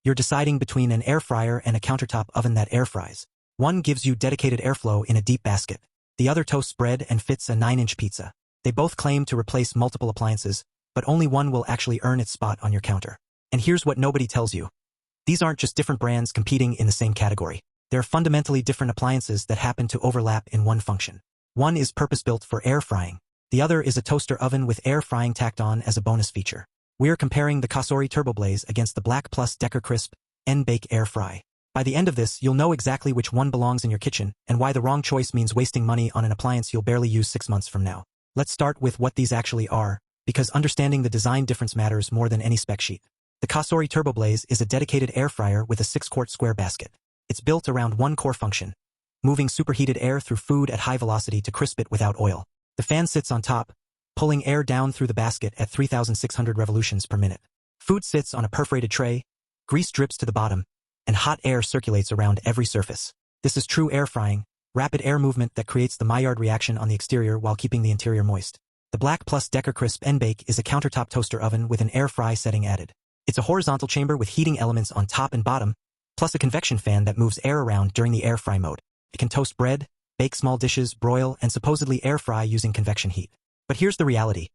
You're deciding between an air fryer and a countertop oven that air fries. One gives you dedicated airflow in a deep basket. The other toasts bread and fits a 9-inch pizza. They both claim to replace multiple appliances, but only one will actually earn its spot on your counter. And here's what nobody tells you. These aren't just different brands competing in the same category. They're fundamentally different appliances that happen to overlap in one function. One is purpose-built for air frying. The other is a toaster oven with air frying tacked on as a bonus feature. We're comparing the Cosori TurboBlaze against the BLACK+DECKER Crisp N Bake air fry. By the end of this, you'll know exactly which one belongs in your kitchen and why the wrong choice means wasting money on an appliance you'll barely use 6 months from now. Let's start with what these actually are, because understanding the design difference matters more than any spec sheet. The Cosori TurboBlaze is a dedicated air fryer with a 6-quart square basket. It's built around one core function, moving superheated air through food at high velocity to crisp it without oil. The fan sits on top, pulling air down through the basket at 3,600 revolutions per minute. Food sits on a perforated tray, grease drips to the bottom, and hot air circulates around every surface. This is true air frying, rapid air movement that creates the Maillard reaction on the exterior while keeping the interior moist. The BLACK+DECKER Crisp N Bake is a countertop toaster oven with an air fry setting added. It's a horizontal chamber with heating elements on top and bottom, plus a convection fan that moves air around during the air fry mode. It can toast bread, bake small dishes, broil, and supposedly air fry using convection heat. But here's the reality.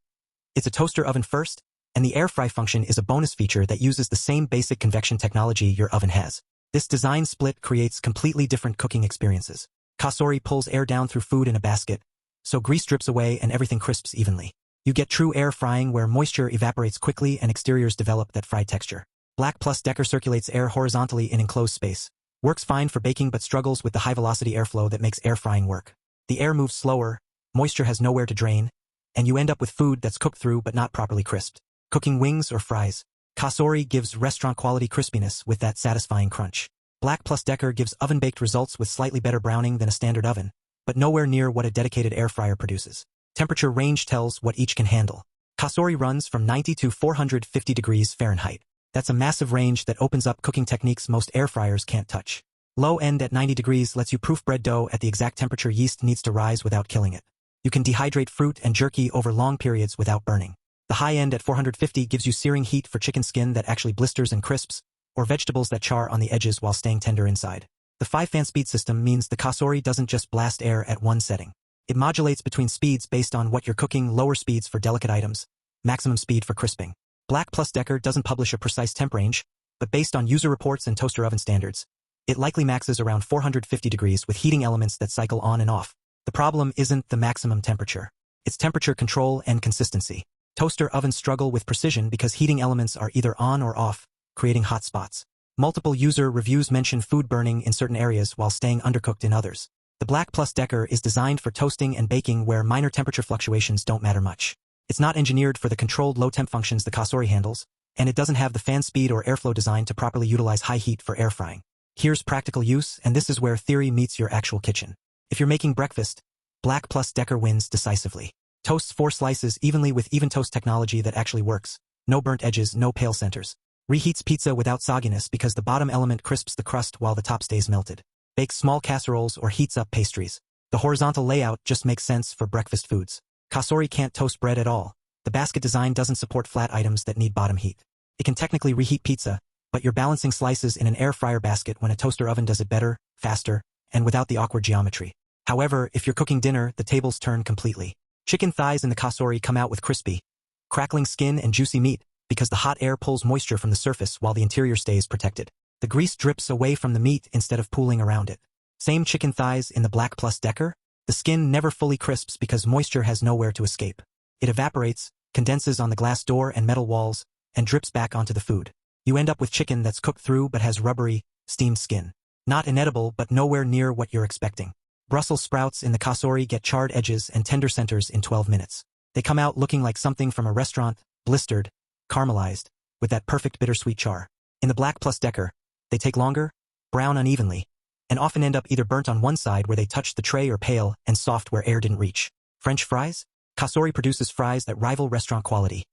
It's a toaster oven first, and the air fry function is a bonus feature that uses the same basic convection technology your oven has. This design split creates completely different cooking experiences. Cosori pulls air down through food in a basket, so grease drips away and everything crisps evenly. You get true air frying where moisture evaporates quickly and exteriors develop that fried texture. BLACK+DECKER circulates air horizontally in enclosed space. Works fine for baking but struggles with the high-velocity airflow that makes air frying work. The air moves slower, moisture has nowhere to drain, and you end up with food that's cooked through but not properly crisped. Cooking wings or fries, Cosori gives restaurant-quality crispiness with that satisfying crunch. BLACK+DECKER gives oven-baked results with slightly better browning than a standard oven, but nowhere near what a dedicated air fryer produces. Temperature range tells what each can handle. Cosori runs from 90 to 450 degrees Fahrenheit. That's a massive range that opens up cooking techniques most air fryers can't touch. Low end at 90 degrees lets you proof bread dough at the exact temperature yeast needs to rise without killing it. You can dehydrate fruit and jerky over long periods without burning. The high end at 450 gives you searing heat for chicken skin that actually blisters and crisps, or vegetables that char on the edges while staying tender inside. The 5-fan speed system means the Cosori doesn't just blast air at one setting. It modulates between speeds based on what you're cooking, lower speeds for delicate items, maximum speed for crisping. BLACK+DECKER doesn't publish a precise temp range, but based on user reports and toaster oven standards, it likely maxes around 450 degrees with heating elements that cycle on and off. The problem isn't the maximum temperature. It's temperature control and consistency. Toaster ovens struggle with precision because heating elements are either on or off, creating hot spots. Multiple user reviews mention food burning in certain areas while staying undercooked in others. The BLACK+DECKER is designed for toasting and baking where minor temperature fluctuations don't matter much. It's not engineered for the controlled low-temp functions the Cosori handles, and it doesn't have the fan speed or airflow design to properly utilize high heat for air frying. Here's practical use, and this is where theory meets your actual kitchen. If you're making breakfast, BLACK+DECKER wins decisively. Toasts 4 slices evenly with even toast technology that actually works. No burnt edges, no pale centers. Reheats pizza without sogginess because the bottom element crisps the crust while the top stays melted. Bakes small casseroles or heats up pastries. The horizontal layout just makes sense for breakfast foods. Cosori can't toast bread at all. The basket design doesn't support flat items that need bottom heat. It can technically reheat pizza, but you're balancing slices in an air fryer basket when a toaster oven does it better, faster, and without the awkward geometry. However, if you're cooking dinner, the tables turn completely. Chicken thighs in the Cosori come out with crispy, crackling skin and juicy meat because the hot air pulls moisture from the surface while the interior stays protected. The grease drips away from the meat instead of pooling around it. Same chicken thighs in the BLACK+DECKER. The skin never fully crisps because moisture has nowhere to escape. It evaporates, condenses on the glass door and metal walls, and drips back onto the food. You end up with chicken that's cooked through but has rubbery, steamed skin. Not inedible but nowhere near what you're expecting. Brussels sprouts in the Cosori get charred edges and tender centers in 12 minutes. They come out looking like something from a restaurant, blistered, caramelized, with that perfect bittersweet char. In the BLACK+DECKER, they take longer, brown unevenly, and often end up either burnt on one side where they touched the tray or pale and soft where air didn't reach. French fries? Cosori produces fries that rival restaurant quality.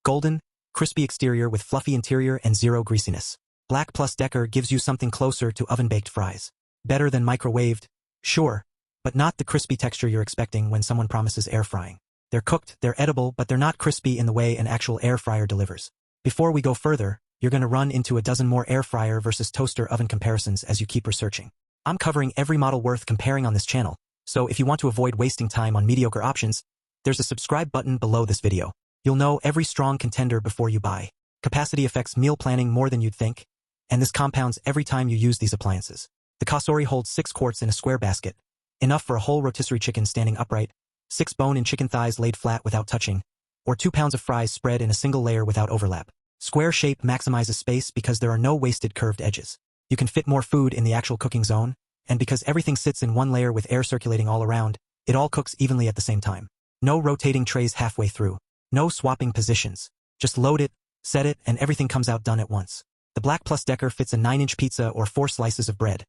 Golden, crispy exterior with fluffy interior and zero greasiness. BLACK+DECKER gives you something closer to oven-baked fries. Better than microwaved, sure, but not the crispy texture you're expecting when someone promises air frying. They're cooked, they're edible, but they're not crispy in the way an actual air fryer delivers. Before we go further, you're going to run into a dozen more air fryer versus toaster oven comparisons as you keep researching. I'm covering every model worth comparing on this channel, so if you want to avoid wasting time on mediocre options, there's a subscribe button below this video. You'll know every strong contender before you buy. Capacity affects meal planning more than you'd think, and this compounds every time you use these appliances. The Cosori holds 6 quarts in a square basket, enough for a whole rotisserie chicken standing upright, 6 bone-in chicken thighs laid flat without touching, or 2 pounds of fries spread in a single layer without overlap. Square shape maximizes space because there are no wasted curved edges. You can fit more food in the actual cooking zone, and because everything sits in one layer with air circulating all around, it all cooks evenly at the same time. No rotating trays halfway through. No swapping positions. Just load it, set it, and everything comes out done at once. The BLACK+DECKER fits a 9-inch pizza or 4 slices of bread,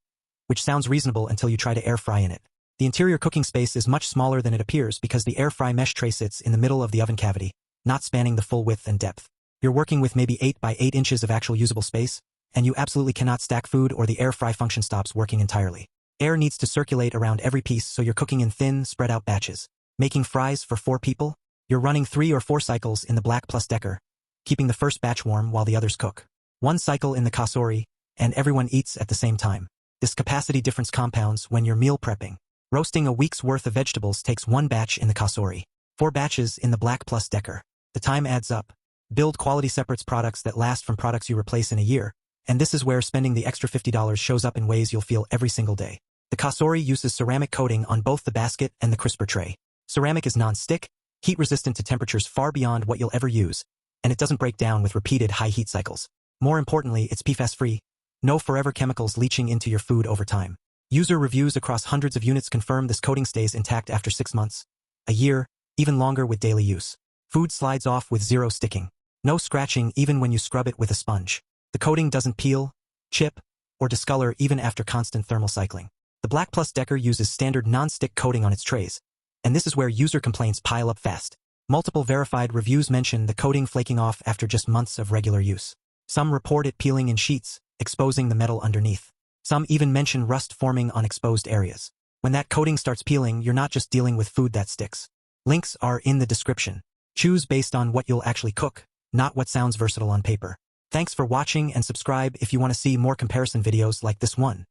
which sounds reasonable until you try to air fry in it. The interior cooking space is much smaller than it appears because the air fry mesh tray sits in the middle of the oven cavity, not spanning the full width and depth. You're working with maybe 8 by 8 inches of actual usable space, and you absolutely cannot stack food or the air fry function stops working entirely. Air needs to circulate around every piece, so you're cooking in thin, spread out batches. Making fries for 4 people? You're running 3 or 4 cycles in the BLACK+DECKER, keeping the first batch warm while the others cook. 1 cycle in the Cosori, and everyone eats at the same time. This capacity difference compounds when you're meal prepping. Roasting a week's worth of vegetables takes 1 batch in the Cosori, 4 batches in the BLACK+DECKER. The time adds up. Build quality separates products that last from products you replace in a year, and this is where spending the extra $50 shows up in ways you'll feel every single day. The Cosori uses ceramic coating on both the basket and the crisper tray. Ceramic is non-stick, heat-resistant to temperatures far beyond what you'll ever use, and it doesn't break down with repeated high heat cycles. More importantly, it's PFAS-free. No forever chemicals leaching into your food over time. User reviews across hundreds of units confirm this coating stays intact after 6 months, a year, even longer with daily use. Food slides off with 0 sticking. No scratching even when you scrub it with a sponge. The coating doesn't peel, chip, or discolor even after constant thermal cycling. The BLACK+DECKER uses standard non-stick coating on its trays, and this is where user complaints pile up fast. Multiple verified reviews mention the coating flaking off after just months of regular use. Some report it peeling in sheets, exposing the metal underneath. Some even mention rust forming on exposed areas. When that coating starts peeling, you're not just dealing with food that sticks. Links are in the description. Choose based on what you'll actually cook, not what sounds versatile on paper. Thanks for watching, and subscribe if you want to see more comparison videos like this one.